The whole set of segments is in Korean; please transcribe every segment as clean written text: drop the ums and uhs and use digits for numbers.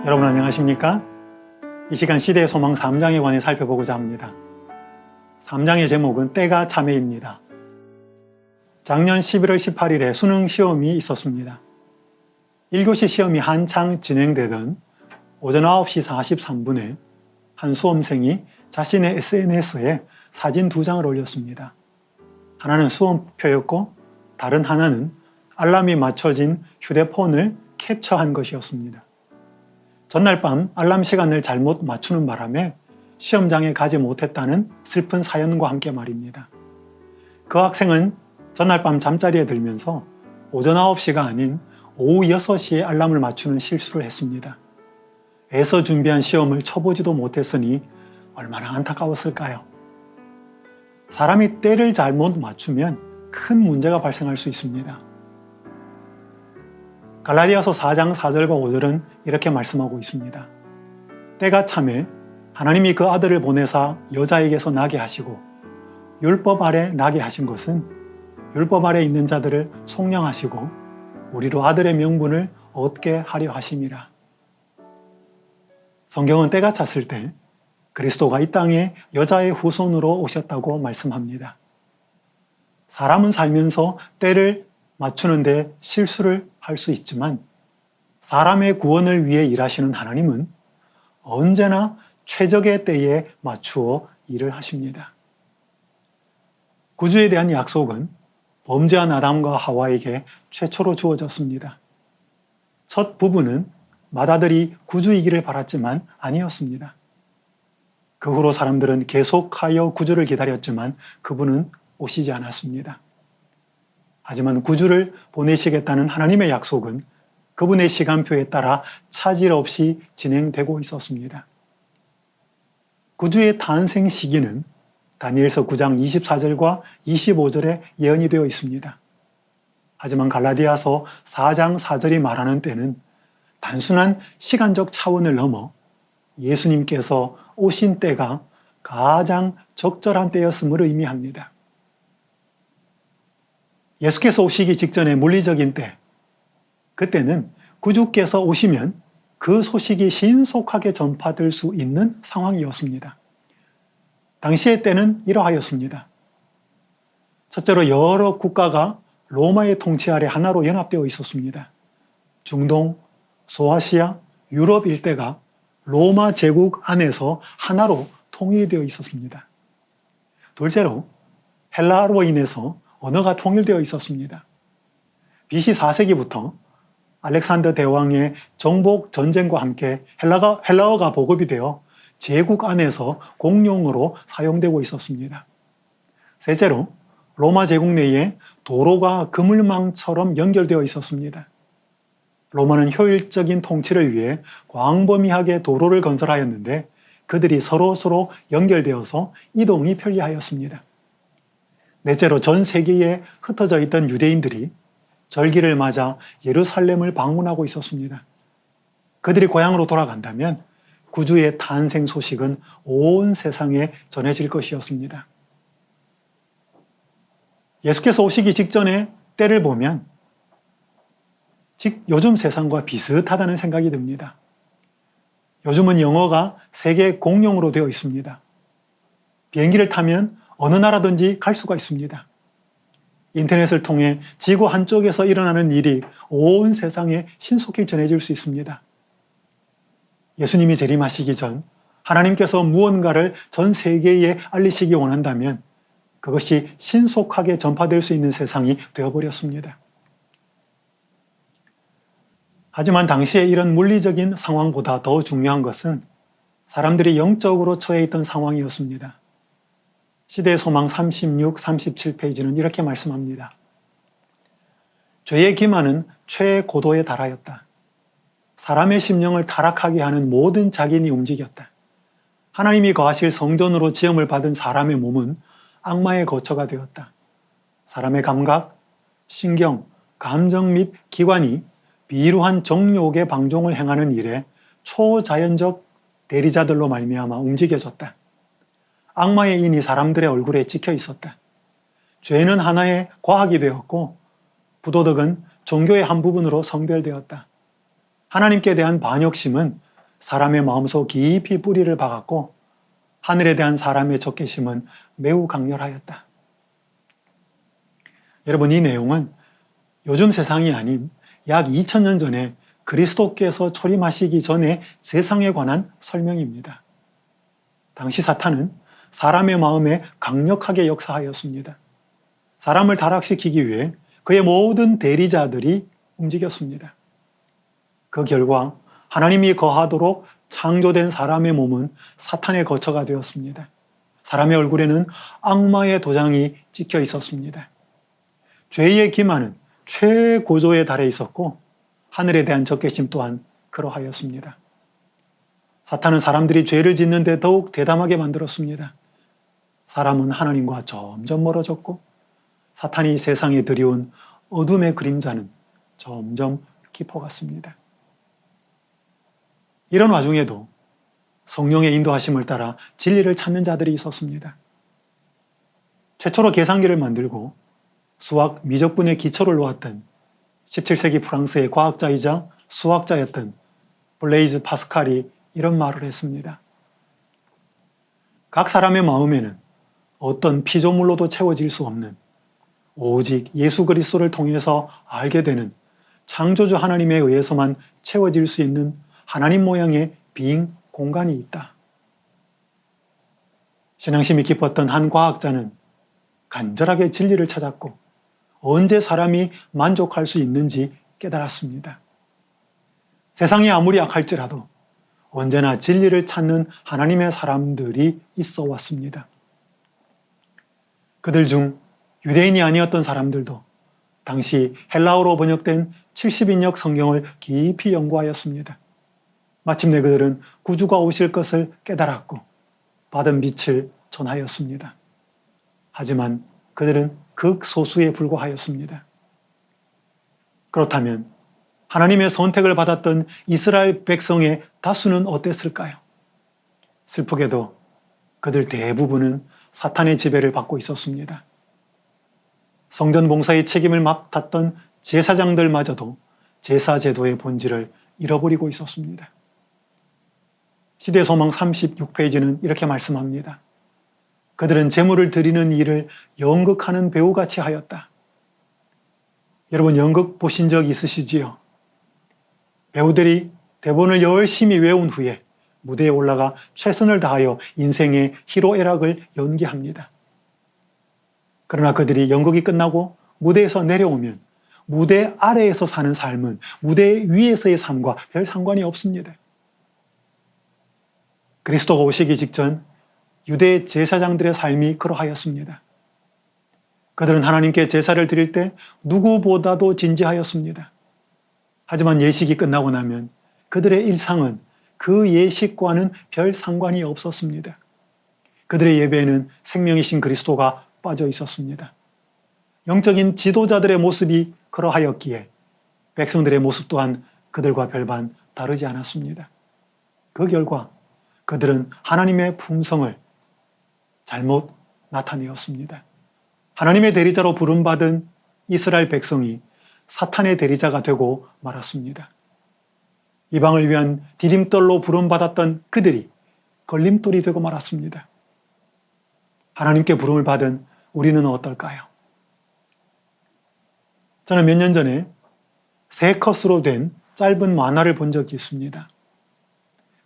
여러분 안녕하십니까? 이 시간 시대의 소망 3장에 관해 살펴보고자 합니다. 3장의 제목은 때가 참회입니다. 작년 11월 18일에 수능 시험이 있었습니다. 1교시 시험이 한창 진행되던 오전 9시 43분에 한 수험생이 자신의 SNS에 사진 2장을 올렸습니다. 하나는 수험표였고 다른 하나는 알람이 맞춰진 휴대폰을 캡처한 것이었습니다. 전날 밤 알람 시간을 잘못 맞추는 바람에 시험장에 가지 못했다는 슬픈 사연과 함께 말입니다. 그 학생은 전날 밤 잠자리에 들면서 오전 9시가 아닌 오후 6시에 알람을 맞추는 실수를 했습니다. 애써 준비한 시험을 쳐보지도 못했으니 얼마나 안타까웠을까요? 사람이 때를 잘못 맞추면 큰 문제가 발생할 수 있습니다. 갈라디아서 4장 4절과 5절은 이렇게 말씀하고 있습니다. 때가 참에 하나님이 그 아들을 보내사 여자에게서 나게 하시고 율법 아래 나게 하신 것은 율법 아래 있는 자들을 속량하시고 우리로 아들의 명분을 얻게 하려 하심이라. 성경은 때가 찼을 때 그리스도가 이 땅에 여자의 후손으로 오셨다고 말씀합니다. 사람은 살면서 때를 맞추는데 실수를 할 수 있지만 사람의 구원을 위해 일하시는 하나님은 언제나 최적의 때에 맞추어 일을 하십니다. 구주에 대한 약속은 범죄한 아담과 하와에게 최초로 주어졌습니다. 첫 부부는 맏아들이 구주이기를 바랐지만 아니었습니다. 그 후로 사람들은 계속하여 구주를 기다렸지만 그분은 오시지 않았습니다. 하지만 구주를 보내시겠다는 하나님의 약속은 그분의 시간표에 따라 차질 없이 진행되고 있었습니다. 구주의 탄생 시기는 다니엘서 9장 24절과 25절에 예언이 되어 있습니다. 하지만 갈라디아서 4장 4절이 말하는 때는 단순한 시간적 차원을 넘어 예수님께서 오신 때가 가장 적절한 때였음을 의미합니다. 예수께서 오시기 직전의 물리적인 때, 그때는 구주께서 오시면 그 소식이 신속하게 전파될 수 있는 상황이었습니다. 당시의 때는 이러하였습니다. 첫째로 여러 국가가 로마의 통치 아래 하나로 연합되어 있었습니다. 중동, 소아시아, 유럽 일대가 로마 제국 안에서 하나로 통일되어 있었습니다. 둘째로 헬라어로 인해서 언어가 통일되어 있었습니다. BC 4세기부터 알렉산더 대왕의 정복 전쟁과 함께 헬라어가 보급이 되어 제국 안에서 공용어로 사용되고 있었습니다. 셋째로 로마 제국 내에 도로가 그물망처럼 연결되어 있었습니다. 로마는 효율적인 통치를 위해 광범위하게 도로를 건설하였는데 그들이 서로 연결되어서 이동이 편리하였습니다. 넷째로 전 세계에 흩어져 있던 유대인들이 절기를 맞아 예루살렘을 방문하고 있었습니다. 그들이 고향으로 돌아간다면 구주의 탄생 소식은 온 세상에 전해질 것이었습니다. 예수께서 오시기 직전의 때를 보면 요즘 세상과 비슷하다는 생각이 듭니다. 요즘은 영어가 세계 공용어로 되어 있습니다. 비행기를 타면 어느 나라든지 갈 수가 있습니다. 인터넷을 통해 지구 한쪽에서 일어나는 일이 온 세상에 신속히 전해질 수 있습니다. 예수님이 재림하시기 전 하나님께서 무언가를 전 세계에 알리시기 원한다면 그것이 신속하게 전파될 수 있는 세상이 되어버렸습니다. 하지만 당시에 이런 물리적인 상황보다 더 중요한 것은 사람들이 영적으로 처해 있던 상황이었습니다. 시대의 소망 36, 37페이지는 이렇게 말씀합니다. 죄의 기만은 최고도에 달하였다. 사람의 심령을 타락하게 하는 모든 작인이 움직였다. 하나님이 거하실 성전으로 지음을 받은 사람의 몸은 악마의 거처가 되었다. 사람의 감각, 신경, 감정 및 기관이 비루한 정욕의 방종을 행하는 일에 초자연적 대리자들로 말미암아 움직여졌다. 악마의 인이 사람들의 얼굴에 찍혀 있었다. 죄는 하나의 과학이 되었고 부도덕은 종교의 한 부분으로 성별되었다. 하나님께 대한 반역심은 사람의 마음속 깊이 뿌리를 박았고 하늘에 대한 사람의 적개심은 매우 강렬하였다. 여러분, 이 내용은 요즘 세상이 아닌 약 2000년 전에 그리스도께서 초림하시기 전에 세상에 관한 설명입니다. 당시 사탄은 사람의 마음에 강력하게 역사하였습니다. 사람을 타락시키기 위해 그의 모든 대리자들이 움직였습니다. 그 결과 하나님이 거하도록 창조된 사람의 몸은 사탄의 거처가 되었습니다. 사람의 얼굴에는 악마의 도장이 찍혀 있었습니다. 죄의 기만은 최고조에 달해 있었고 하늘에 대한 적개심 또한 그러하였습니다. 사탄은 사람들이 죄를 짓는데 더욱 대담하게 만들었습니다. 사람은 하나님과 점점 멀어졌고 사탄이 세상에 들이온 어둠의 그림자는 점점 깊어갔습니다. 이런 와중에도 성령의 인도하심을 따라 진리를 찾는 자들이 있었습니다. 최초로 계산기를 만들고 수학 미적분의 기초를 놓았던 17세기 프랑스의 과학자이자 수학자였던 블레이즈 파스칼이 이런 말을 했습니다. 각 사람의 마음에는 어떤 피조물로도 채워질 수 없는 오직 예수 그리스도를 통해서 알게 되는 창조주 하나님에 의해서만 채워질 수 있는 하나님 모양의 빈 공간이 있다. 신앙심이 깊었던 한 과학자는 간절하게 진리를 찾았고 언제 사람이 만족할 수 있는지 깨달았습니다. 세상이 아무리 악할지라도 언제나 진리를 찾는 하나님의 사람들이 있어 왔습니다. 그들 중 유대인이 아니었던 사람들도 당시 헬라어로 번역된 70인역 성경을 깊이 연구하였습니다. 마침내 그들은 구주가 오실 것을 깨달았고 받은 빛을 전하였습니다. 하지만 그들은 극소수에 불과하였습니다. 그렇다면 하나님의 선택을 받았던 이스라엘 백성의 다수는 어땠을까요? 슬프게도 그들 대부분은 사탄의 지배를 받고 있었습니다. 성전 봉사의 책임을 맡았던 제사장들마저도 제사 제도의 본질을 잃어버리고 있었습니다. 시대소망 36페이지는 이렇게 말씀합니다. 그들은 제물을 드리는 일을 연극하는 배우같이 하였다. 여러분, 연극 보신 적 있으시지요? 배우들이 대본을 열심히 외운 후에 무대에 올라가 최선을 다하여 인생의 희로애락을 연기합니다. 그러나 그들이 연극이 끝나고 무대에서 내려오면 무대 아래에서 사는 삶은 무대 위에서의 삶과 별 상관이 없습니다. 그리스도가 오시기 직전 유대 제사장들의 삶이 그러하였습니다. 그들은 하나님께 제사를 드릴 때 누구보다도 진지하였습니다. 하지만 예식이 끝나고 나면 그들의 일상은 그 예식과는 별 상관이 없었습니다. 그들의 예배에는 생명이신 그리스도가 빠져 있었습니다. 영적인 지도자들의 모습이 그러하였기에 백성들의 모습 또한 그들과 별반 다르지 않았습니다. 그 결과 그들은 하나님의 품성을 잘못 나타내었습니다. 하나님의 대리자로 부름받은 이스라엘 백성이 사탄의 대리자가 되고 말았습니다. 이방을 위한 디딤돌로 부름받았던 그들이 걸림돌이 되고 말았습니다. 하나님께 부름을 받은 우리는 어떨까요? 저는 몇 년 전에 3컷으로 된 짧은 만화를 본 적이 있습니다.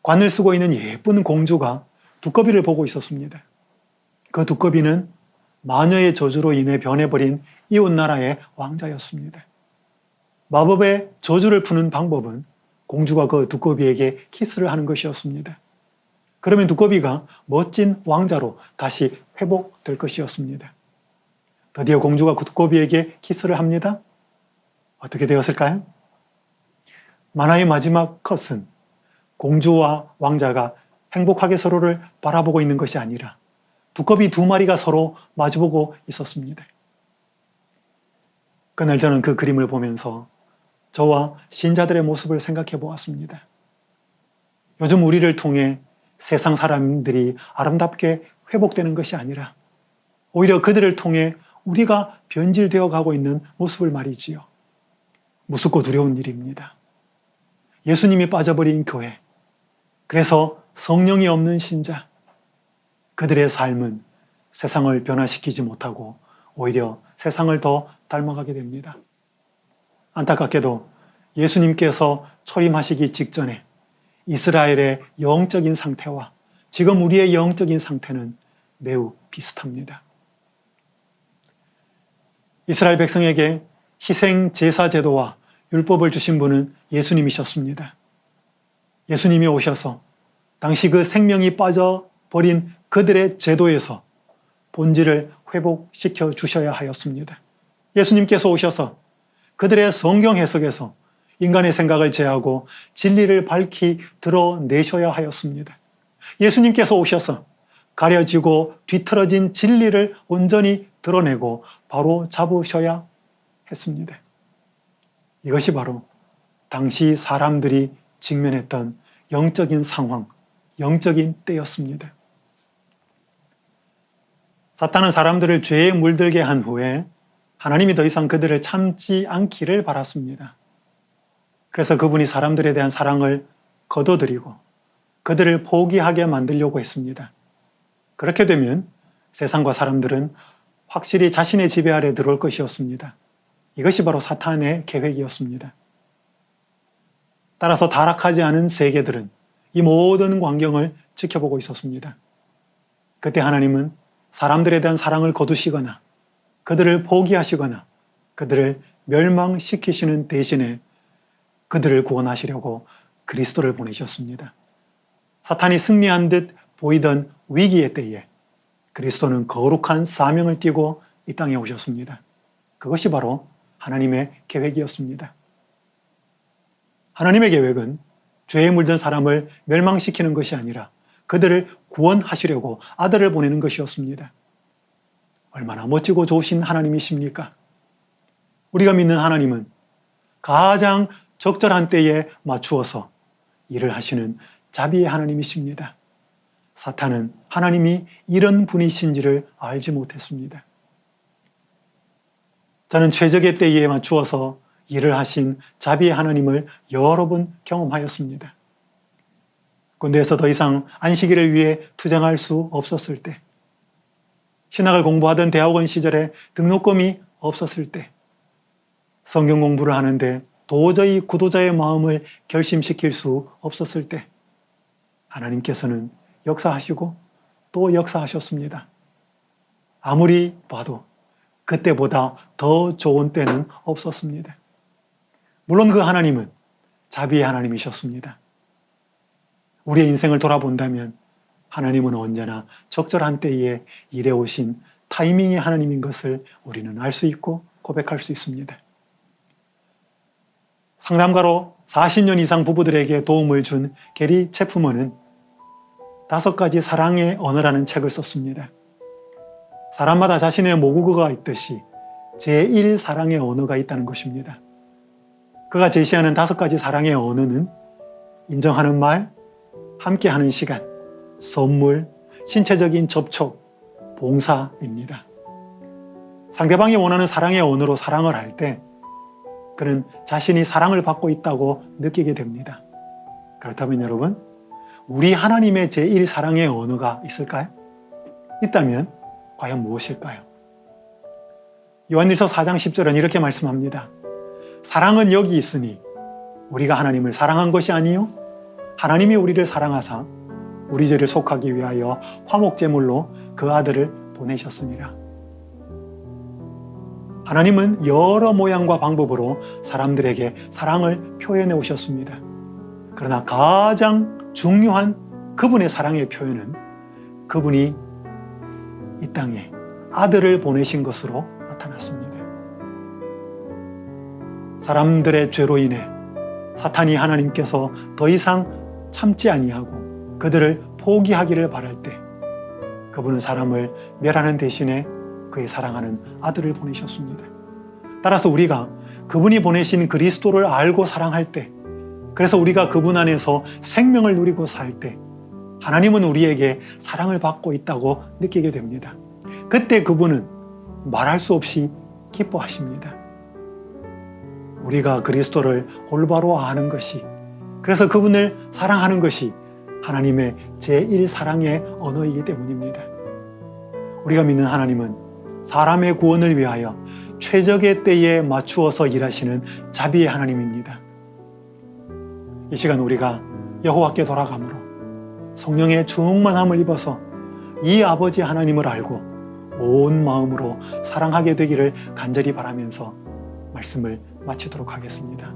관을 쓰고 있는 예쁜 공주가 두꺼비를 보고 있었습니다. 그 두꺼비는 마녀의 저주로 인해 변해버린 이웃나라의 왕자였습니다. 마법의 저주를 푸는 방법은 공주가 그 두꺼비에게 키스를 하는 것이었습니다. 그러면 두꺼비가 멋진 왕자로 다시 회복될 것이었습니다. 드디어 공주가 그 두꺼비에게 키스를 합니다. 어떻게 되었을까요? 만화의 마지막 컷은 공주와 왕자가 행복하게 서로를 바라보고 있는 것이 아니라 두꺼비 2마리가 서로 마주보고 있었습니다. 그날 저는 그 그림을 보면서 저와 신자들의 모습을 생각해 보았습니다. 요즘 우리를 통해 세상 사람들이 아름답게 회복되는 것이 아니라 오히려 그들을 통해 우리가 변질되어 가고 있는 모습을 말이지요. 무섭고 두려운 일입니다. 예수님이 빠져버린 교회, 그래서 성령이 없는 신자, 그들의 삶은 세상을 변화시키지 못하고 오히려 세상을 더 닮아가게 됩니다. 안타깝게도 예수님께서 초림하시기 직전에 이스라엘의 영적인 상태와 지금 우리의 영적인 상태는 매우 비슷합니다. 이스라엘 백성에게 희생 제사 제도와 율법을 주신 분은 예수님이셨습니다. 예수님이 오셔서 당시 그 생명이 빠져버린 그들의 제도에서 본질을 회복시켜 주셔야 하였습니다. 예수님께서 오셔서 그들의 성경 해석에서 인간의 생각을 제하고 진리를 밝히 드러내셔야 하였습니다. 예수님께서 오셔서 가려지고 뒤틀어진 진리를 온전히 드러내고 바로 잡으셔야 했습니다. 이것이 바로 당시 사람들이 직면했던 영적인 상황, 영적인 때였습니다. 사탄은 사람들을 죄에 물들게 한 후에 하나님이 더 이상 그들을 참지 않기를 바랐습니다. 그래서 그분이 사람들에 대한 사랑을 거둬들이고 그들을 포기하게 만들려고 했습니다. 그렇게 되면 세상과 사람들은 확실히 자신의 지배 아래 들어올 것이었습니다. 이것이 바로 사탄의 계획이었습니다. 따라서 타락하지 않은 세계들은 이 모든 광경을 지켜보고 있었습니다. 그때 하나님은 사람들에 대한 사랑을 거두시거나 그들을 포기하시거나 그들을 멸망시키시는 대신에 그들을 구원하시려고 그리스도를 보내셨습니다. 사탄이 승리한 듯 보이던 위기의 때에 그리스도는 거룩한 사명을 띠고 이 땅에 오셨습니다. 그것이 바로 하나님의 계획이었습니다. 하나님의 계획은 죄에 물든 사람을 멸망시키는 것이 아니라 그들을 구원하시려고 아들을 보내는 것이었습니다. 얼마나 멋지고 좋으신 하나님이십니까? 우리가 믿는 하나님은 가장 적절한 때에 맞추어서 일을 하시는 자비의 하나님이십니다. 사탄은 하나님이 이런 분이신지를 알지 못했습니다. 저는 최적의 때에 맞추어서 일을 하신 자비의 하나님을 여러 번 경험하였습니다. 군대에서 더 이상 안식일을 위해 투쟁할 수 없었을 때, 신학을 공부하던 대학원 시절에 등록금이 없었을 때, 성경 공부를 하는데 도저히 구도자의 마음을 결심시킬 수 없었을 때, 하나님께서는 역사하시고 또 역사하셨습니다. 아무리 봐도 그때보다 더 좋은 때는 없었습니다. 물론 그 하나님은 자비의 하나님이셨습니다. 우리의 인생을 돌아본다면 하나님은 언제나 적절한 때에 일해오신 타이밍의 하나님인 것을 우리는 알 수 있고 고백할 수 있습니다. 상담가로 40년 이상 부부들에게 도움을 준 게리 체프먼은 5가지 사랑의 언어라는 책을 썼습니다. 사람마다 자신의 모국어가 있듯이 제1 사랑의 언어가 있다는 것입니다. 그가 제시하는 5가지 사랑의 언어는 인정하는 말, 함께하는 시간, 선물, 신체적인 접촉, 봉사입니다. 상대방이 원하는 사랑의 언어로 사랑을 할 때 그는 자신이 사랑을 받고 있다고 느끼게 됩니다. 그렇다면 여러분, 우리 하나님의 제1 사랑의 언어가 있을까요? 있다면 과연 무엇일까요? 요한일서 4장 10절은 이렇게 말씀합니다. 사랑은 여기 있으니 우리가 하나님을 사랑한 것이 아니요 하나님이 우리를 사랑하사 우리 죄를 속하기 위하여 화목제물로 그 아들을 보내셨습니다. 하나님은 여러 모양과 방법으로 사람들에게 사랑을 표현해 오셨습니다. 그러나 가장 중요한 그분의 사랑의 표현은 그분이 이 땅에 아들을 보내신 것으로 나타났습니다. 사람들의 죄로 인해 사탄이 하나님께서 더 이상 참지 아니하고 그들을 포기하기를 바랄 때 그분은 사람을 멸하는 대신에 그의 사랑하는 아들을 보내셨습니다. 따라서 우리가 그분이 보내신 그리스도를 알고 사랑할 때, 그래서 우리가 그분 안에서 생명을 누리고 살 때 하나님은 우리에게 사랑을 받고 있다고 느끼게 됩니다. 그때 그분은 말할 수 없이 기뻐하십니다. 우리가 그리스도를 올바로 아는 것이, 그래서 그분을 사랑하는 것이 하나님의 제1사랑의 언어이기 때문입니다. 우리가 믿는 하나님은 사람의 구원을 위하여 최적의 때에 맞추어서 일하시는 자비의 하나님입니다. 이 시간 우리가 여호와께 돌아가므로 성령의 충만함을 입어서 이 아버지 하나님을 알고 온 마음으로 사랑하게 되기를 간절히 바라면서 말씀을 마치도록 하겠습니다.